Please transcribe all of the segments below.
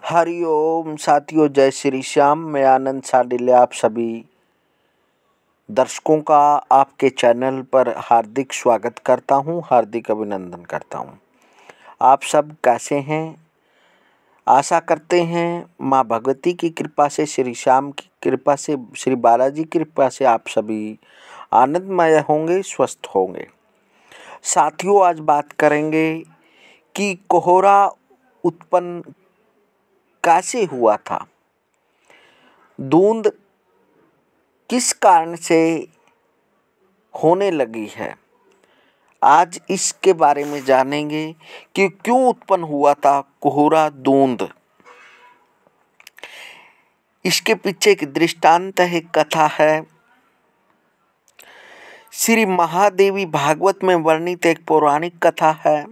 हरिओम साथियों, जय श्री श्याम। मैं आनंद साडिले आप सभी दर्शकों का आपके चैनल पर हार्दिक स्वागत करता हूं, हार्दिक अभिनंदन करता हूं। आप सब कैसे हैं? आशा करते हैं माँ भगवती की कृपा से, श्री श्याम की कृपा से, श्री बालाजी की कृपा से आप सभी आनंदमय होंगे, स्वस्थ होंगे। साथियों, आज बात करेंगे कि कोहरा उत्पन्न कैसे हुआ था, धुंध किस कारण से होने लगी है। आज इसके बारे में जानेंगे कि क्यों उत्पन्न हुआ था कोहरा धुंध। इसके पीछे एक दृष्टांत है, कथा है। श्री महादेवी भागवत में वर्णित एक पौराणिक कथा है।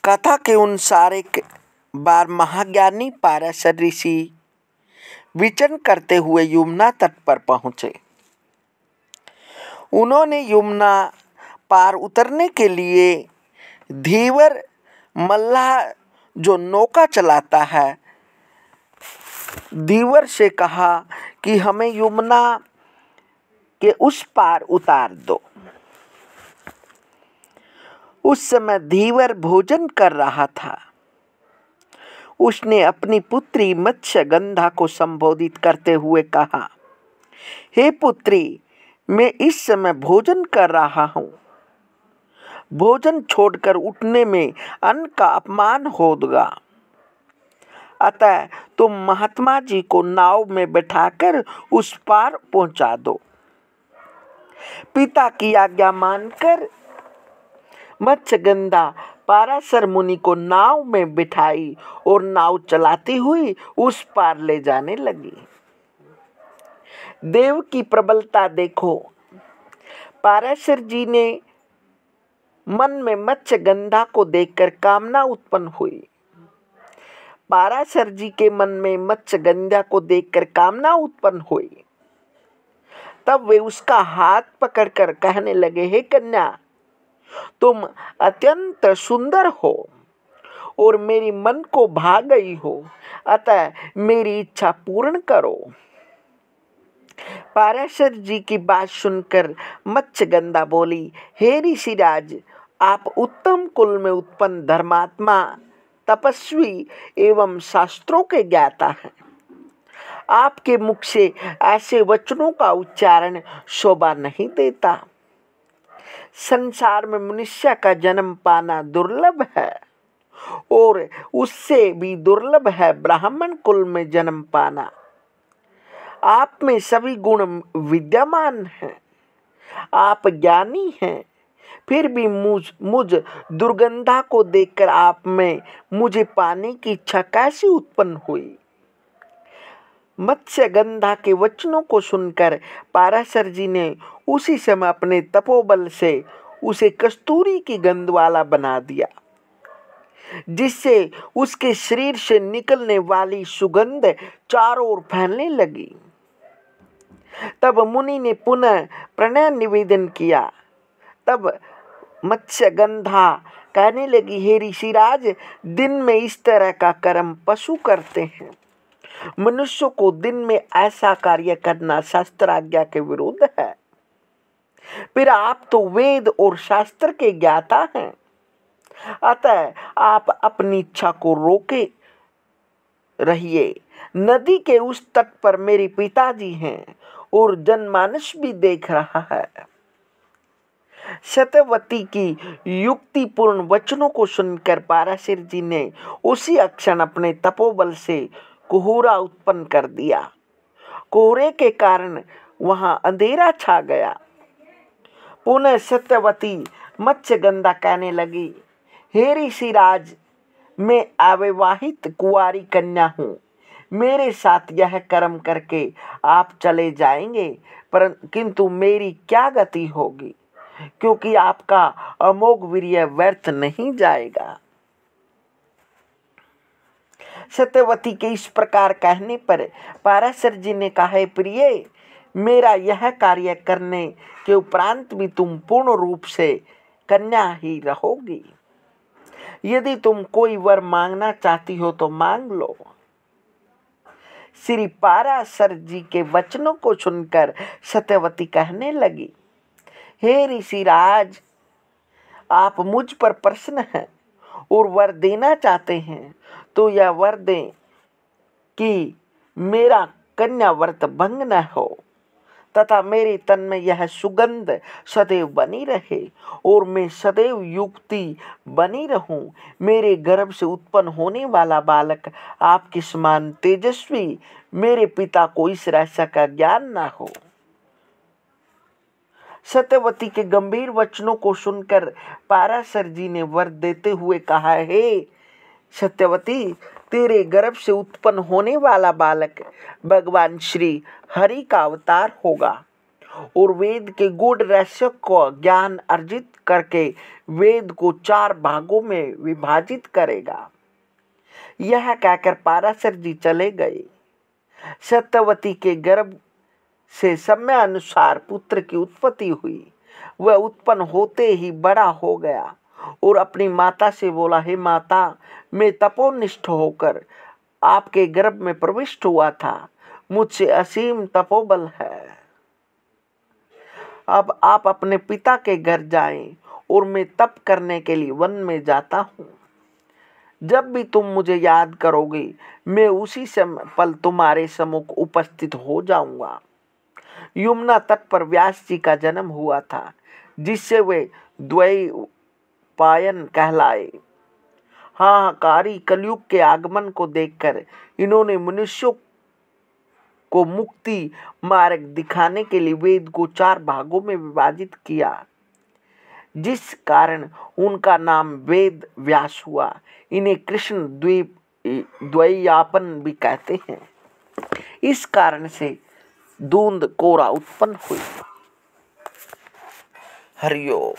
कथा के अनुसार एक बार महाज्ञानी पाराशर ऋषि विचरण करते हुए यमुना तट पर पहुंचे। उन्होंने यमुना पार उतरने के लिए धीवर मल्लाह जो नौका चलाता है, धीवर से कहा कि हमें यमुना के उस पार उतार दो। उस समय धीवर भोजन कर रहा था। उसने अपनी पुत्री मत्स्यगंधा को संबोधित करते हुए कहा, हे पुत्री, मैं इस समय भोजन कर रहा हूँ। भोजन छोड़कर उठने में अन्न का अपमान होगा। अतः तुम महात्मा जी को नाव में बैठाकर उस पार पहुंचा दो। पिता की आज्ञा मानकर मत्स्यगंधा पाराशर मुनि को नाव में बिठाई और नाव चलाती हुई उस पार ले जाने लगी। देव की प्रबलता देखो। पाराशर जी ने मन में मत्स्यगंधा को देखकर कामना उत्पन्न हुई। पाराशर जी के मन में मत्स्यगंधा को देखकर कामना उत्पन्न हुई। तब वे उसका हाथ पकड़कर कहने लगे, हे कन्या, तुम अत्यंत सुंदर हो और मेरी मन को भा गई हो, अतः मेरी इच्छा पूर्ण करो। पाराशर जी की बात सुनकर मत्स्यगंधा बोली, हे ऋषिराज, आप उत्तम कुल में उत्पन्न धर्मात्मा, तपस्वी एवं शास्त्रों के ज्ञाता हैं। आपके मुख से ऐसे वचनों का उच्चारण शोभा नहीं देता। संसार में मनुष्य का जन्म पाना दुर्लभ है और उससे भी दुर्लभ है ब्राह्मण कुल में जन्म पाना। आप में सभी गुण विद्यमान हैं। आप ज्ञानी हैं, फिर भी मुझ दुर्गंधा को देखकर आप में मुझे पाने की इच्छा कैसे उत्पन्न हुई। मत्स्यगंधा के वचनों को सुनकर पाराशर जी ने उसी समय अपने तपोबल से उसे कस्तूरी की गंध वाला बना दिया, जिससे उसके शरीर से निकलने वाली सुगंध चारों ओर फैलने लगी। तब मुनि ने पुनः प्रणय निवेदन किया। तब मत्स्यगंधा कहने लगी, हे ऋषिराज, दिन में इस तरह का कर्म पशु करते हैं। मनुष्य को दिन में ऐसा कार्य करना शास्त्र आज्ञा के विरुद्ध है। फिर आप तो वेद और शास्त्र के ज्ञाता हैं, अतः आप अपनी इच्छा को रोके रहिए। नदी के उस तट पर मेरे पिताजी हैं और जनमानस भी देख रहा है। सत्यवती की युक्तिपूर्ण वचनों को सुनकर पाराशर जी ने उसी क्षण अपने तपोबल से कोहरा उत्पन्न कर दिया। कोहरे के कारण वहां अंधेरा छा गया। पुनः सत्यवती मत्स्यगंधा कहने लगी, हे ऋषिराज, मैं अविवाहित कुंवारी कन्या हूँ। मेरे साथ यह कर्म करके आप चले जाएंगे, किंतु मेरी क्या गति होगी, क्योंकि आपका अमोघ वीर्य व्यर्थ नहीं जाएगा। सत्यवती के इस प्रकार कहने पर पाराशर जी ने कहा, प्रिय, मेरा यह कार्य करने के उपरांत भी तुम पूर्ण रूप से कन्या ही रहोगी। यदि तुम कोई वर मांगना चाहती हो तो मांग लो। श्री पाराशर जी के वचनों को सुनकर सत्यवती कहने लगी, हे ऋषिराज, आप मुझ पर प्रसन्न हैं और वर देना चाहते हैं तो यह वर दें कि मेरा कन्या व्रत भंग न हो तथा मेरे तन में यह सुगंध सदैव बनी रहे और मैं सदैव युक्ति बनी रहूं। मेरे गर्भ से उत्पन्न होने वाला बालक आपके समान तेजस्वी, मेरे पिता को इस रहस्य का ज्ञान न हो। सत्यवती के गंभीर वचनों को सुनकर पाराशर जी ने वर देते हुए कहा, हे सत्यवती, तेरे गर्भ से उत्पन्न होने वाला बालक भगवान श्री हरि का अवतार होगा और वेद के गूढ़ रहस्य को ज्ञान अर्जित करके वेद को 4 भागों में विभाजित करेगा। यह कहकर पाराशर जी चले गए। सत्यवती के गर्भ से समय अनुसार पुत्र की उत्पत्ति हुई। वह उत्पन्न होते ही बड़ा हो गया और अपनी माता से बोला, हे माता, मैं तपोनिष्ठ होकर आपके गर्भ में प्रविष्ट हुआ था। मुझसे असीम तपोबल है। अब आप अपने पिता के घर जाएं और मैं तप करने के लिए वन में जाता हूँ। जब भी तुम मुझे याद करोगे, मैं उसी समय पल तुम्हारे सम्मुख उपस्थित हो जाऊंगा। यमुना तट पर व्यास जी का जन्म हुआ था, जिससे वे द्वैपायन कहलाए। हाहाकारी कलयुग के आगमन को देखकर इन्होंने मनुष्यों को मुक्ति मार्ग दिखाने के लिए वेद को 4 भागों में विभाजित किया, जिस कारण उनका नाम वेद व्यास हुआ। इन्हें कृष्ण द्वैयापन भी कहते हैं। इस कारण से दूंद कोरा उत्पन्न हुई। हरिओम।